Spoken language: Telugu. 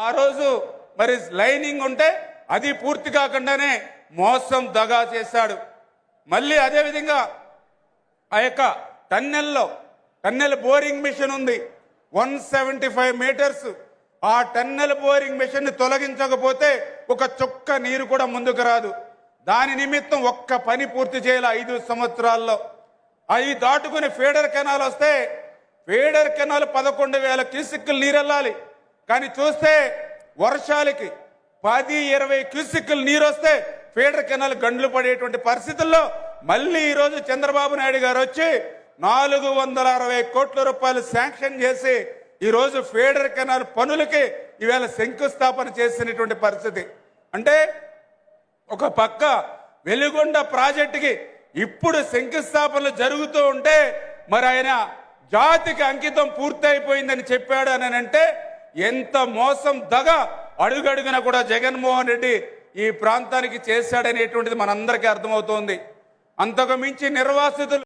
ఆ రోజు మరి లైనింగ్ ఉంటే అది పూర్తి కాకుండానే మోసం దగా చేశాడు. మళ్ళీ అదేవిధంగా ఆ యొక్క టన్నెల్ బోరింగ్ మిషన్ ఉంది 175 మీటర్స్. ఆ టన్నెల్ బోరింగ్ మిషన్ ని తొలగించకపోతే ఒక చుక్క నీరు కూడా ముందుకు రాదు. దాని నిమిత్తం ఒక్క పని పూర్తి చేయాలి 5 సంవత్సరాల్లో. అవి దాటుకుని ఫీడర్ కెనాల్ వస్తే ఫీడర్ కెనాల్ 11,000 క్యూసెక్కులు నీరు వెళ్ళాలి. కానీ చూస్తే వర్షాలకి 10-20 క్యూసెక్కులు నీరు వస్తే ఫీడర్ కెనాల్ గండ్లు పడేటువంటి పరిస్థితుల్లో మళ్ళీ ఈరోజు చంద్రబాబు నాయుడు గారు వచ్చి 460 కోట్ల రూపాయలు శాంక్షన్ చేసి ఈరోజు ఫీడర్ కెనాల్ పనులకి ఈవేళ శంకుస్థాపన చేసినటువంటి పరిస్థితి. అంటే ఒక పక్క వెలుగొండ ప్రాజెక్టుకి ఇప్పుడు శంకుస్థాపనలు జరుగుతూ ఉంటే మరి ఆయన జాతికి అంకితం పూర్తయిపోయిందని చెప్పాడు అని అంటే ఎంత మోసం దగ అడుగడుగున కూడా జగన్మోహన్ రెడ్డి ఈ ప్రాంతానికి చేశాడనేటువంటిది మనందరికీ అర్థమవుతోంది. అంతకు మించి నిర్వాసితులు